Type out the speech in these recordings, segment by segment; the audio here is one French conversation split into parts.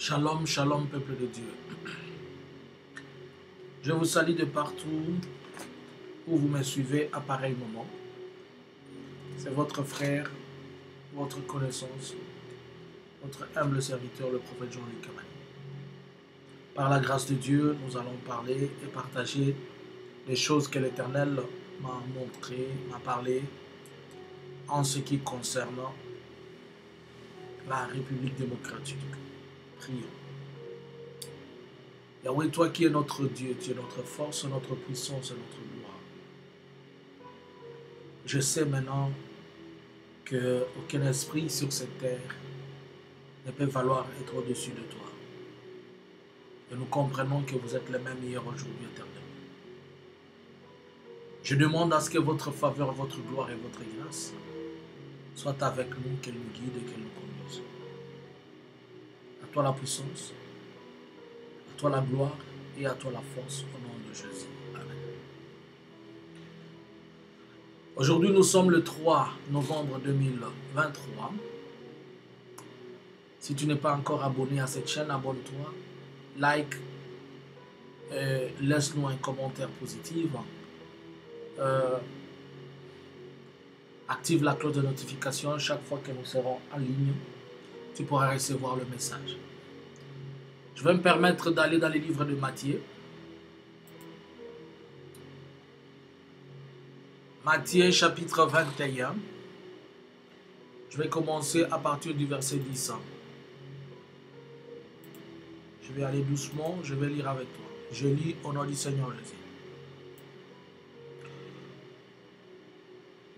Shalom, shalom, peuple de Dieu. Je vous salue de partout où vous me suivez à pareil moment. C'est votre frère, votre connaissance, votre humble serviteur, le prophète Jean-Luc Kamani. Par la grâce de Dieu, nous allons parler et partager les choses que l'Éternel m'a montrées, m'a parlé en ce qui concerne la République démocratique. Prions. Yahweh, toi qui es notre Dieu, tu es notre force, notre puissance et notre gloire. Je sais maintenant qu'aucun esprit sur cette terre ne peut valoir être au-dessus de toi. Et nous comprenons que vous êtes le même hier, aujourd'hui, éternellement. Je demande à ce que votre faveur, votre gloire et votre grâce soient avec nous, qu'elle nous guide et qu'elle nous conduise. À toi la puissance, à toi la gloire et à toi la force au nom de Jésus. Amen. Aujourd'hui, nous sommes le 3 novembre 2023. Si tu n'es pas encore abonné à cette chaîne, abonne-toi, like, laisse-nous un commentaire positif, active la cloche de notification chaque fois que nous serons en ligne. Tu pourras recevoir le message. Je vais me permettre d'aller dans les livres de Matthieu. Matthieu chapitre 21. Je vais commencer à partir du verset 10. Je vais aller doucement, je vais lire avec toi. Je lis au nom du Seigneur Jésus.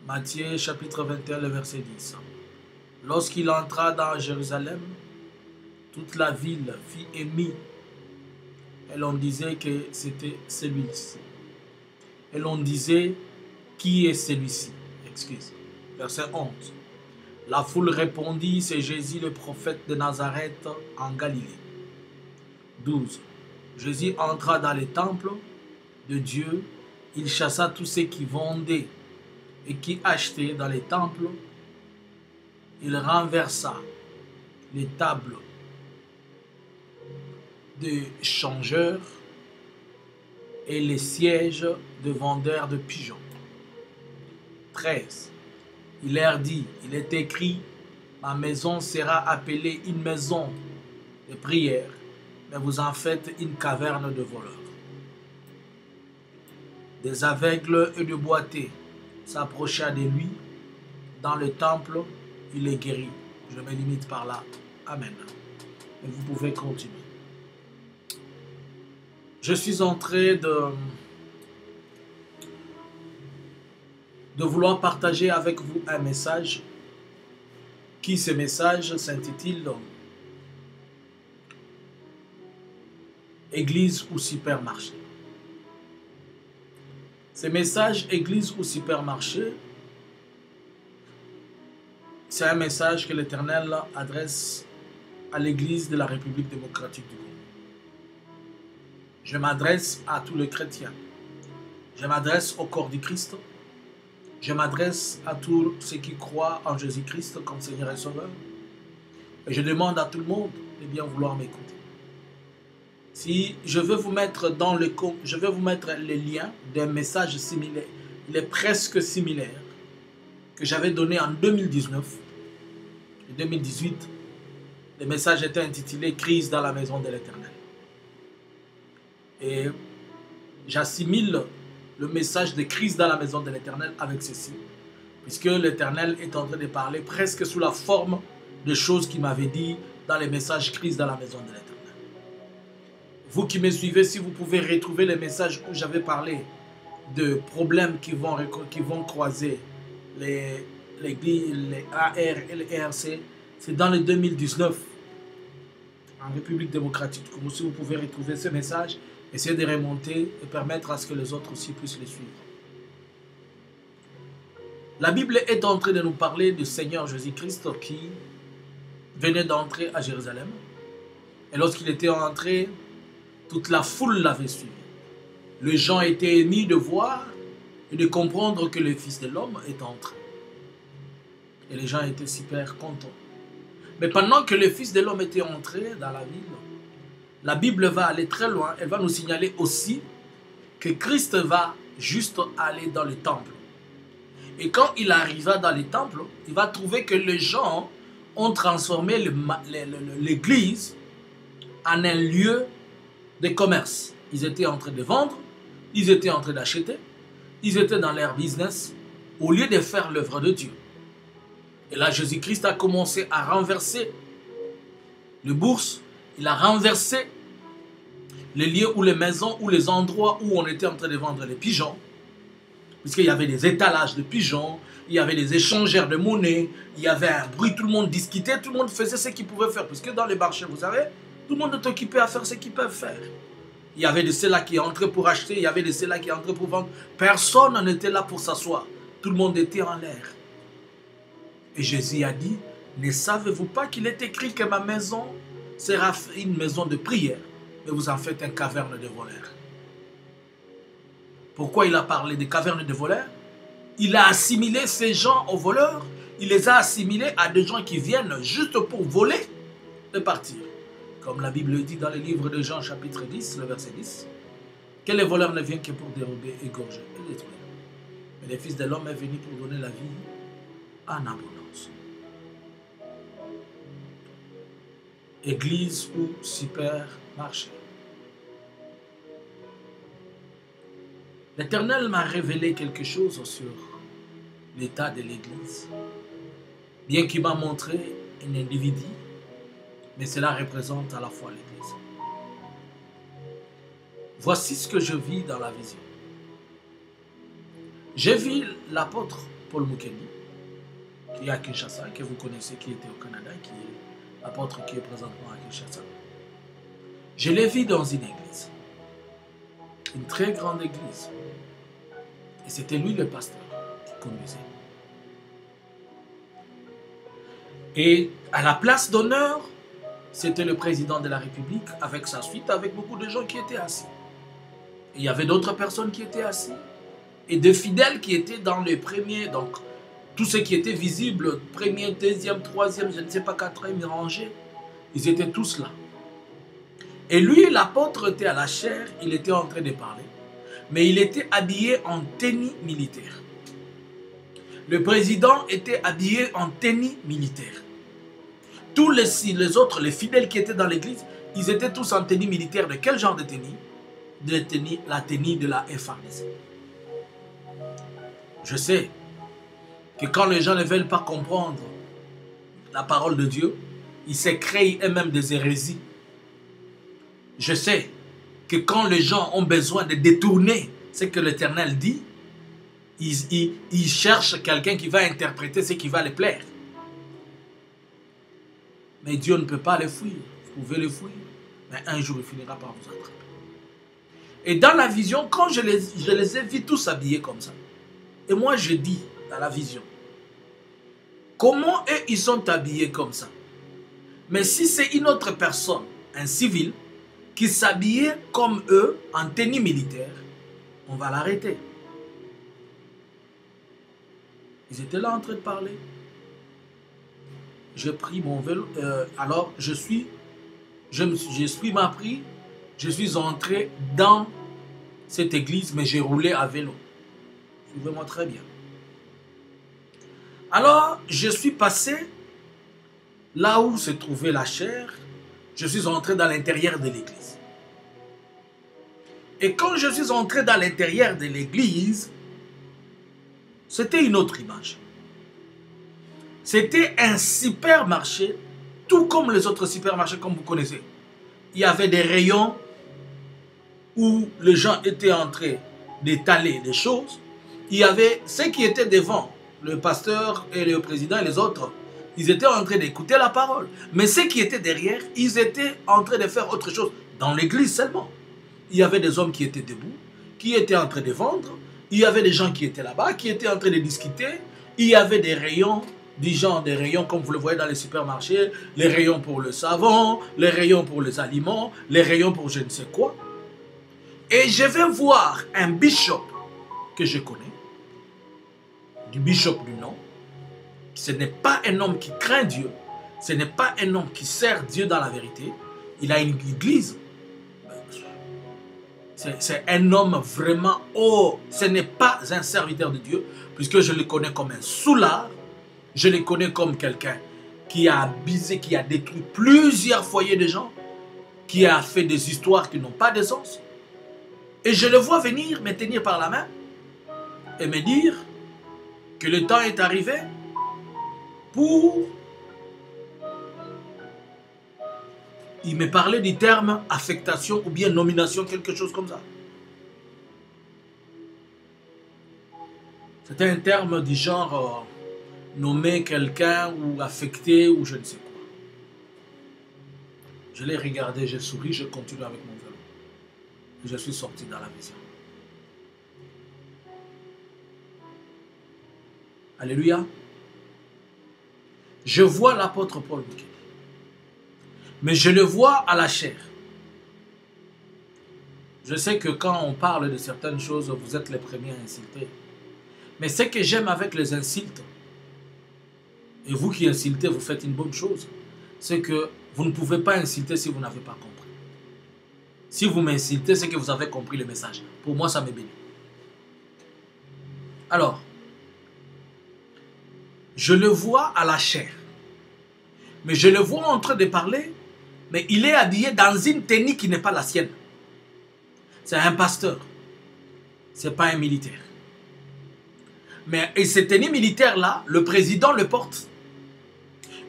Matthieu chapitre 21, le verset 10. Lorsqu'il entra dans Jérusalem, toute la ville fit émue, et l'on disait que c'était celui-ci. Et l'on disait, qui est celui-ci? Excuse. Verset 11. La foule répondit, c'est Jésus le prophète de Nazareth en Galilée. 12. Jésus entra dans les temples de Dieu, il chassa tous ceux qui vendaient et qui achetaient dans les temples. Il renversa les tables de changeurs et les sièges de vendeurs de pigeons. 13. Il leur dit, il est écrit, ma maison sera appelée une maison de prière, mais vous en faites une caverne de voleurs. Des aveugles et de boiteux s'approcha de lui dans le temple, il les guérit. Je me limite par là. Amen. Et vous pouvez continuer. Je suis en train de vouloir partager avec vous un message qui, ce message s'intitule Église ou supermarché. Ce message Église ou supermarché, c'est un message que l'Éternel adresse à l'Église de la République démocratique du Congo. Je m'adresse à tous les chrétiens. Je m'adresse au corps du Christ. Je m'adresse à tous ceux qui croient en Jésus-Christ comme Seigneur et Sauveur. Et je demande à tout le monde de bien vouloir m'écouter. Si je veux vous mettre les liens d'un message similaire, il est presque similaire, que j'avais donné en 2019 et 2018. Le message était intitulé Crise dans la maison de l'Éternel. Et j'assimile le message de crise dans la maison de l'Éternel avec ceci, puisque l'Éternel est en train de parler presque sous la forme de choses qu'il m'avait dit dans les messages crise dans la maison de l'Éternel. Vous qui me suivez, si vous pouvez retrouver les messages où j'avais parlé de problèmes qui vont croiser les AR et les ERC, c'est dans le 2019 en République démocratique. Comme si vous pouvez retrouver ce message, essayez de remonter et permettre à ce que les autres aussi puissent les suivre. La Bible est en train de nous parler du Seigneur Jésus-Christ qui venait d'entrer à Jérusalem. Et lorsqu'il était entré, toute la foule l'avait suivi. Les gens étaient émus de voir et de comprendre que le Fils de l'homme est entré. Et les gens étaient super contents. Mais pendant que le Fils de l'homme était entré dans la ville, la Bible va aller très loin. Elle va nous signaler aussi que Christ va juste aller dans le temple. Et quand il arriva dans les temples, il va trouver que les gens ont transformé l'église en un lieu de commerce. Ils étaient en train de vendre, ils étaient en train d'acheter, ils étaient dans leur business au lieu de faire l'œuvre de Dieu. Et là, Jésus-Christ a commencé à renverser les bourses, il a renversé les lieux ou les maisons ou les endroits où on était en train de vendre les pigeons. Puisqu'il y avait des étalages de pigeons, il y avait des échangeurs de monnaie, il y avait un bruit, tout le monde discutait, tout le monde faisait ce qu'il pouvait faire. Puisque dans les marchés, vous savez, tout le monde est occupé à faire ce qu'ils peuvent faire. Il y avait de ceux-là qui entraient pour acheter, il y avait de ceux-là qui entraient pour vendre. Personne n'était là pour s'asseoir. Tout le monde était en l'air. Et Jésus a dit, ne savez-vous pas qu'il est écrit que ma maison sera une maison de prière, mais vous en faites une caverne de voleurs. Pourquoi il a parlé de caverne de voleurs? Il a assimilé ces gens aux voleurs, il les a assimilés à des gens qui viennent juste pour voler et partir. Comme la Bible dit dans le livre de Jean chapitre 10, le verset 10, que les voleurs ne viennent que pour dérober, égorger et détruire. Mais le Fils de l'homme est venu pour donner la vie en abondance. Église ou supermarché. L'Éternel m'a révélé quelque chose sur l'état de l'Église. Bien qu'il m'a montré un individu, mais cela représente à la fois l'Église. Voici ce que je vis dans la vision. J'ai vu l'apôtre Paul Mukendi, qui est à Kinshasa, que vous connaissez, qui était au Canada, qui est l'apôtre qui est présentement à Kinshasa. Je l'ai vu dans une église, une très grande église. Et c'était lui le pasteur qui conduisait. Et à la place d'honneur, c'était le président de la République avec sa suite, avec beaucoup de gens qui étaient assis. Et il y avait d'autres personnes qui étaient assis et des fidèles qui étaient dans les premiers, donc tous ceux qui étaient visibles, premier, deuxième, troisième, je ne sais pas, quatrième rangée, ils étaient tous là. Et lui, l'apôtre était à la chair, il était en train de parler, mais il était habillé en tenue militaire. Le président était habillé en tenue militaire. Tous les autres, les fidèles qui étaient dans l'église, ils étaient tous en tenue militaire. De quel genre de tenue? La tenue de la FARDC. Je sais que quand les gens ne veulent pas comprendre la parole de Dieu, ils se créent eux-mêmes des hérésies. Je sais que quand les gens ont besoin de détourner ce que l'Éternel dit, ils cherchent quelqu'un qui va interpréter ce qui va les plaire. Mais Dieu ne peut pas les fuir. Vous pouvez les fuir, mais un jour il finira par vous attraper. Et dans la vision, quand je les ai vus tous habillés comme ça, et moi je dis dans la vision, comment eux ils sont habillés comme ça? Mais si c'est une autre personne, un civil, qui s'habillait comme eux en tenue militaire, on va l'arrêter. Ils étaient là en train de parler. J'ai pris mon vélo. Alors, je suis entré dans cette église, mais j'ai roulé à vélo. Suivez-moi très bien. Alors, je suis passé là où se trouvait la chair. Je suis entré dans l'intérieur de l'église. Et quand je suis entré dans l'intérieur de l'église, c'était une autre image. C'était un supermarché, tout comme les autres supermarchés comme vous connaissez. Il y avait des rayons où les gens étaient en train d'étaler des choses. Il y avait ceux qui étaient devant, le pasteur et le président et les autres, ils étaient en train d'écouter la parole. Mais ceux qui étaient derrière, ils étaient en train de faire autre chose, dans l'église seulement. Il y avait des hommes qui étaient debout, qui étaient en train de vendre. Il y avait des gens qui étaient là-bas, qui étaient en train de discuter. Il y avait des rayons, du genre des rayons comme vous le voyez dans les supermarchés, les rayons pour le savon, les rayons pour les aliments, les rayons pour je ne sais quoi. Et je vais voir un bishop que je connais, du bishop du nom. Ce n'est pas un homme qui craint Dieu, ce n'est pas un homme qui sert Dieu dans la vérité. Il a une église, C'est un homme vraiment, oh, ce n'est pas un serviteur de Dieu, puisque je le connais comme un soulard, je le connais comme quelqu'un qui a abusé, qui a détruit plusieurs foyers de gens, qui a fait des histoires qui n'ont pas de sens. Et je le vois venir me tenir par la main et me dire que le temps est arrivé pour... Il me parlait du terme affectation ou bien nomination, quelque chose comme ça. C'était un terme du genre nommer quelqu'un ou affecter ou je ne sais quoi. Je l'ai regardé, j'ai souri, je continue avec mon vélo. Et je suis sorti dans la vision. Alléluia. Je vois l'apôtre Paul Bukele. Mais je le vois à la chair. Je sais que quand on parle de certaines choses, vous êtes les premiers à insulter. Mais ce que j'aime avec les insultes, et vous qui insultez, vous faites une bonne chose, c'est que vous ne pouvez pas insulter si vous n'avez pas compris. Si vous m'insultez, c'est que vous avez compris le message. Pour moi, ça me bénit. Alors, je le vois à la chair. Mais je le vois en train de parler, mais il est habillé dans une tenue qui n'est pas la sienne. C'est un pasteur. Ce n'est pas un militaire. Mais et cette tenue militaire-là, le président le porte.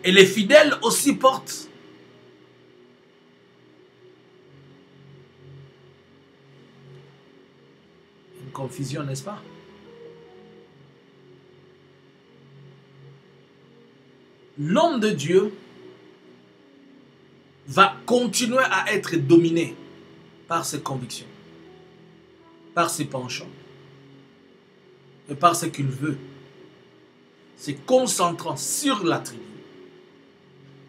Et les fidèles aussi portent. Une confusion, n'est-ce pas? L'homme de Dieu va continuer à être dominé par ses convictions, par ses penchants et par ce qu'il veut, se concentrant sur la tribu,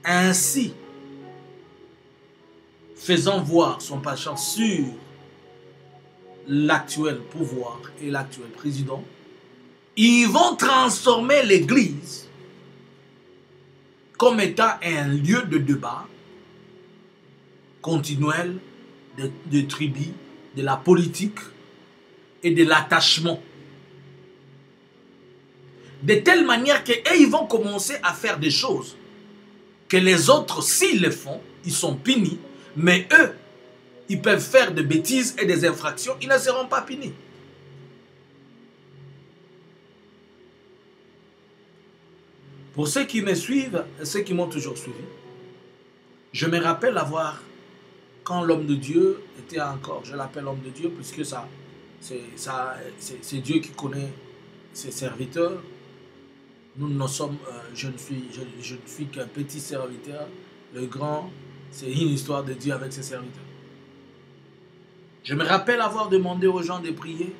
ainsi faisant voir son penchant sur l'actuel pouvoir et l'actuel président. Ils vont transformer l'Église comme étant un lieu de débat continuel de tribus, de la politique et de l'attachement. De telle manière qu'eux, ils vont commencer à faire des choses que les autres, s'ils le font, ils sont punis, mais eux, ils peuvent faire des bêtises et des infractions, ils ne seront pas punis. Pour ceux qui me suivent et ceux qui m'ont toujours suivi, je me rappelle avoir, quand l'homme de Dieu était encore, je l'appelle l'homme de Dieu, puisque c'est Dieu qui connaît ses serviteurs. Nous ne sommes, je ne suis qu'un petit serviteur. Le grand, c'est une histoire de Dieu avec ses serviteurs. Je me rappelle avoir demandé aux gens de prier.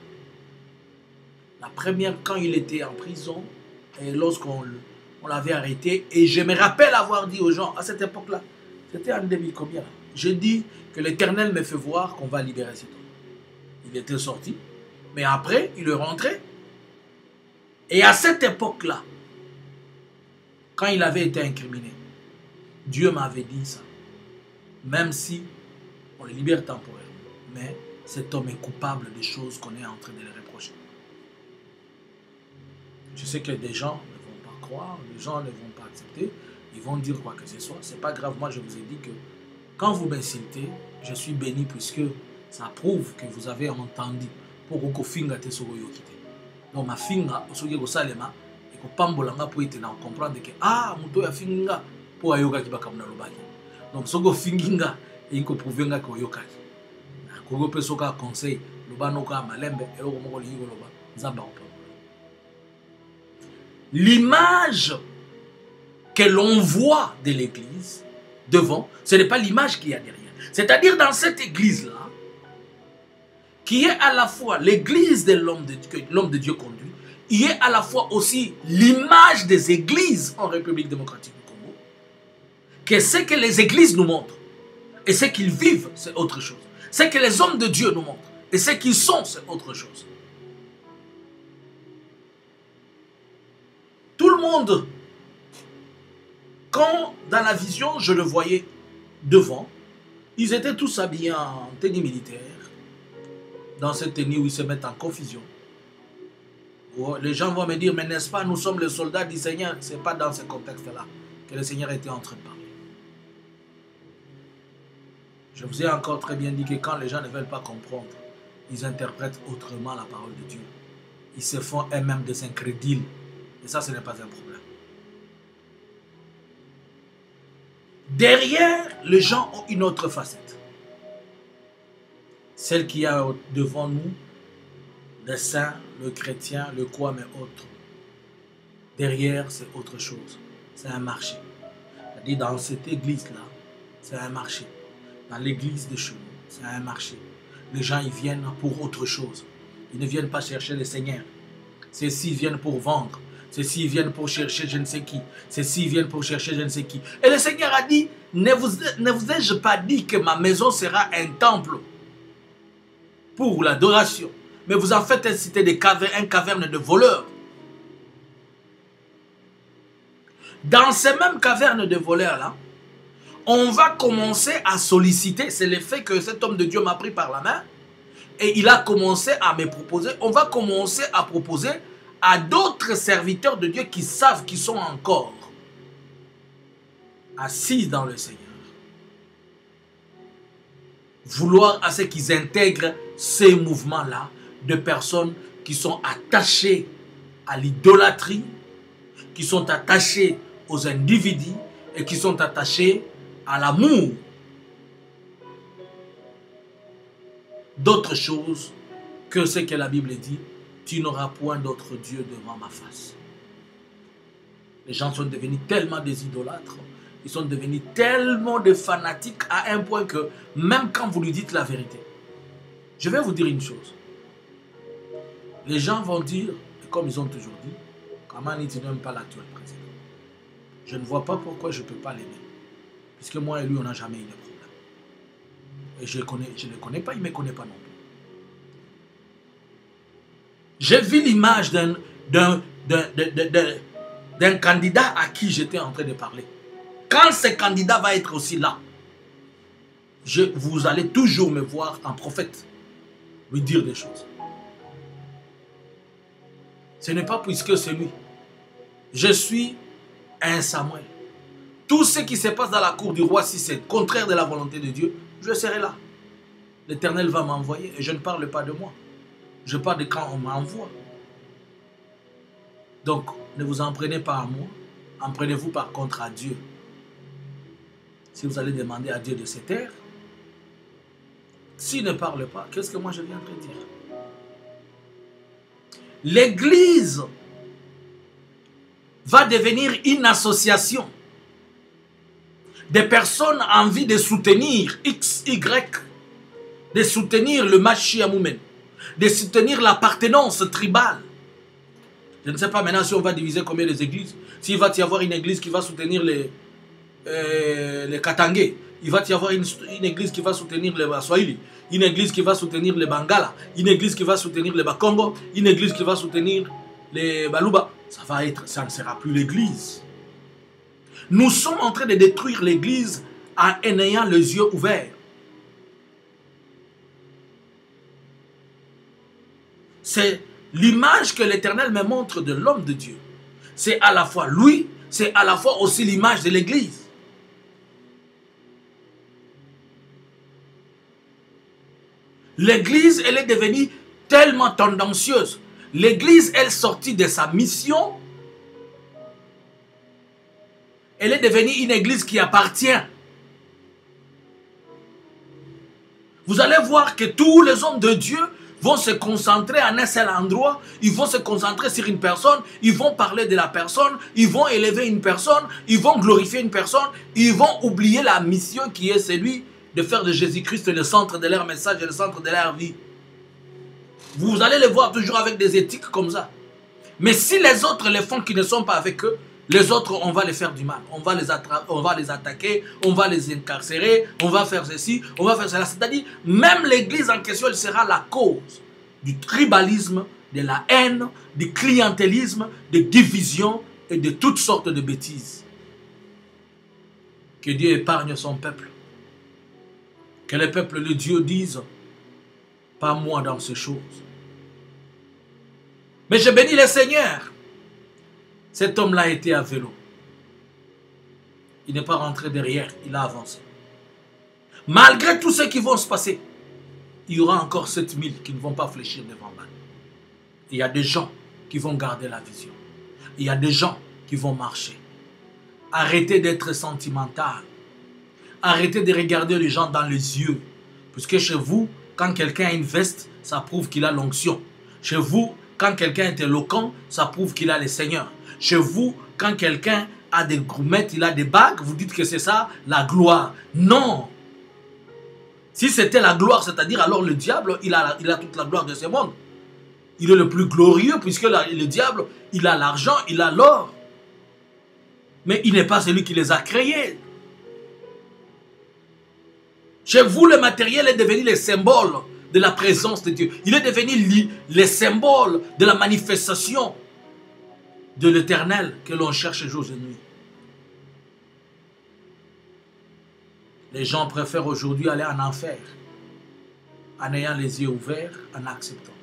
La première, quand il était en prison, et lorsqu'on l'avait arrêté, et je me rappelle avoir dit aux gens, à cette époque-là, c'était en 2000 combien là, je dis que l'Éternel me fait voir qu'on va libérer cet homme. Il était sorti, mais après, il est rentré. Et à cette époque-là, quand il avait été incriminé, Dieu m'avait dit ça. Même si on le libère temporairement, mais cet homme est coupable des choses qu'on est en train de lui reprocher. Je sais que des gens ne vont pas croire, des gens ne vont pas accepter, ils vont dire quoi que ce soit. C'est pas grave, moi je vous ai dit que quand vous m'insultez, je suis béni puisque ça prouve que vous avez entendu pour que finga te sogoyo kite. Donc ma finga osoge ko salema et ko pambolanga pour ete na comprendre que ah muto ya finga pour ayoka ki bakamuna lobaki. Donc sogo finginga et ko prouvenga ko yokaki. Ko go pesoka conseil lobano ka malembe et ko moko lingo loba nzamba ko. L'image que l'on voit de l'église devant, ce n'est pas l'image qu'il y a derrière. C'est-à-dire dans cette église-là, qui est à la fois l'église de l'homme de Dieu conduit, il est à la fois aussi l'image des églises en République démocratique du Congo, que ce que les églises nous montrent et ce qu'ils vivent, c'est autre chose. Ce que les hommes de Dieu nous montrent et ce qu'ils sont, c'est autre chose. Tout le monde, quand dans la vision, je le voyais devant, ils étaient tous habillés en tenue militaire. dans cette tenue où ils se mettent en confusion. Les gens vont me dire, mais n'est-ce pas, nous sommes les soldats du Seigneur. Ce n'est pas dans ce contexte-là que le Seigneur était en train de parler. Je vous ai encore très bien dit que quand les gens ne veulent pas comprendre, ils interprètent autrement la parole de Dieu. Ils se font eux-mêmes des incrédules. Et ça, ce n'est pas un problème. Derrière, les gens ont une autre facette. Celle qui a devant nous, le saint, le chrétien, le quoi, mais autre. Derrière, c'est autre chose. C'est un marché. C'est-à-dire, dans cette église-là, c'est un marché. Dans l'église de chez nous, c'est un marché. Les gens, ils viennent pour autre chose. Ils ne viennent pas chercher le Seigneur. Ceux-ci viennent pour vendre. Ceux-ci viennent pour chercher je ne sais qui. Ceux-ci viennent pour chercher je ne sais qui. Et le Seigneur a dit, ne vous ai-je pas dit que ma maison sera un temple pour l'adoration? Mais vous en faites une cité de une caverne de voleurs. Dans ces mêmes cavernes de voleurs-là, on va commencer à solliciter, c'est le fait que cet homme de Dieu m'a pris par la main, et il a commencé à me proposer, on va commencer à proposer à d'autres serviteurs de Dieu qui savent qu'ils sont encore assis dans le Seigneur. Vouloir à ce qu'ils intègrent ces mouvements-là de personnes qui sont attachées à l'idolâtrie, qui sont attachées aux individus et qui sont attachées à l'amour d'autre chose que ce que la Bible dit, tu n'auras point d'autre Dieu devant ma face. Les gens sont devenus tellement des idolâtres, ils sont devenus tellement de fanatiques à un point que même quand vous lui dites la vérité, je vais vous dire une chose. Les gens vont dire, et comme ils ont toujours dit, Kamani, tu n'aimes pas l'actuel président. Je ne vois pas pourquoi je ne peux pas l'aimer. Puisque moi et lui, on n'a jamais eu de problème. Et je ne le connais pas, il ne me connaît pas non plus. J'ai vu l'image d'un candidat à qui j'étais en train de parler. Quand ce candidat va être aussi là, vous allez toujours me voir en prophète, lui dire des choses. Ce n'est pas puisque c'est lui. Je suis un Samuel. Tout ce qui se passe dans la cour du roi, si c'est contraire de la volonté de Dieu, je serai là. L'Éternel va m'envoyer. Et je ne parle pas de moi. Je parle de quand on m'envoie. Donc, ne vous en prenez pas à moi. En prenez-vous par contre à Dieu. Si vous allez demander à Dieu de se taire, s'il ne parle pas, qu'est-ce que moi je viendrai dire? L'Église va devenir une association des personnes en envie de soutenir X, Y, de soutenir le Mashiach, de soutenir l'appartenance tribale. Je ne sais pas maintenant si on va diviser combien les églises. S'il va y avoir une église qui va soutenir les Katangais, il va y avoir une église qui va soutenir les Baswahili, une église qui va soutenir les Bangala, une église qui va soutenir les Bakongo, une église qui va soutenir les Baluba. Ça ne sera plus l'église. Nous sommes en train de détruire l'église en ayant les yeux ouverts. C'est l'image que l'Éternel me montre de l'homme de Dieu. C'est à la fois lui, c'est à la fois aussi l'image de l'église. L'église, elle est devenue tellement tendancieuse. L'église, elle est sortie de sa mission. Elle est devenue une église qui appartient. Vous allez voir que tous les hommes de Dieu vont se concentrer en un seul endroit. Ils vont se concentrer sur une personne. Ils vont parler de la personne. Ils vont élever une personne. Ils vont glorifier une personne. Ils vont oublier la mission qui est celui de faire de Jésus-Christ le centre de leur message et le centre de leur vie. Vous allez les voir toujours avec des éthiques comme ça. Mais si les autres les font qui ne sont pas avec eux, les autres, on va les faire du mal. On va les attaquer, on va les incarcérer, on va faire ceci, on va faire cela. C'est-à-dire, même l'église en question, elle sera la cause du tribalisme, de la haine, du clientélisme, de division et de toutes sortes de bêtises. Que Dieu épargne son peuple. Que le peuple de Dieu dise, pas moi dans ces choses. Mais je bénis le Seigneur. Cet homme-là était à vélo. Il n'est pas rentré derrière, il a avancé. Malgré tout ce qui va se passer, il y aura encore 7000 qui ne vont pas fléchir devant moi. Il y a des gens qui vont garder la vision. Il y a des gens qui vont marcher. Arrêtez d'être sentimental. Arrêtez de regarder les gens dans les yeux. Puisque chez vous, quand quelqu'un a une veste, ça prouve qu'il a l'onction. Chez vous, quand quelqu'un est éloquent, ça prouve qu'il a le Seigneur. Chez vous, quand quelqu'un a des groumettes, il a des bagues, vous dites que c'est ça la gloire. Non. Si c'était la gloire, c'est-à-dire alors le diable, il a toute la gloire de ce monde. Il est le plus glorieux puisque le diable, il a l'argent, il a l'or. Mais il n'est pas celui qui les a créés. Chez vous, le matériel est devenu le symbole de la présence de Dieu. Il est devenu le symbole de la manifestation de l'Éternel que l'on cherche jour et nuit. Les gens préfèrent aujourd'hui aller en enfer en ayant les yeux ouverts, en acceptant.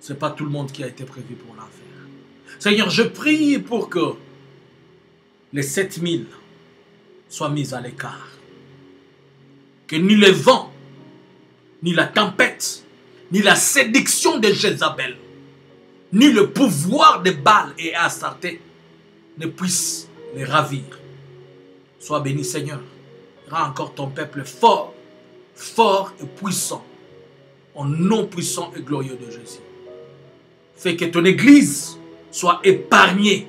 Ce n'est pas tout le monde qui a été prévu pour l'enfer. Seigneur, je prie pour que les 7000 soient mis à l'écart. Que ni le vent, ni la tempête, ni la séduction de Jézabel, ni le pouvoir de Baal et Astarté ne puissent les ravir. Sois béni, Seigneur. Rends encore ton peuple fort, fort et puissant, au nom puissant et glorieux de Jésus. Fais que ton Église soit épargnée.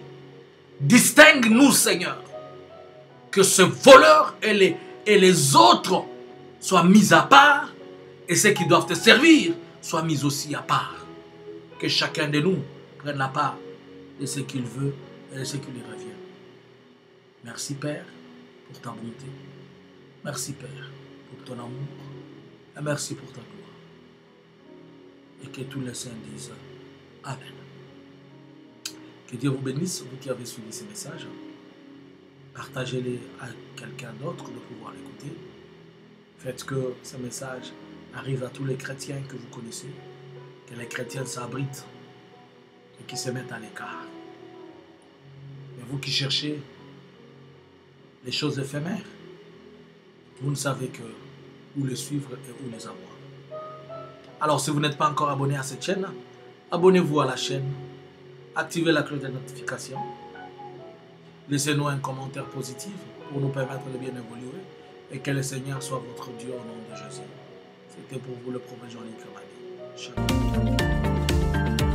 Distingue-nous, Seigneur, que ce voleur et les autres soient mis à part et ceux qui doivent te servir soient mis aussi à part. Que chacun de nous prenne la part de ce qu'il veut et de ce qui lui revient. Merci, Père, pour ta bonté. Merci, Père, pour ton amour. Et merci pour ta gloire. Et que tous les saints disent Amen. Que Dieu vous bénisse, vous qui avez suivi ces messages. Partagez-les à quelqu'un d'autre de pouvoir l'écouter. Faites que ce message arrive à tous les chrétiens que vous connaissez. Que les chrétiens s'abritent et qu'ils se mettent à l'écart. Mais vous qui cherchez les choses éphémères, vous ne savez que où les suivre et où les avoir. Alors si vous n'êtes pas encore abonné à cette chaîne, abonnez-vous à la chaîne, activez la cloche de notification, laissez-nous un commentaire positif pour nous permettre de bien évoluer et que le Seigneur soit votre Dieu au nom de Jésus. C'était pour vous le prophète Jean-Luc Kamani. Shalom.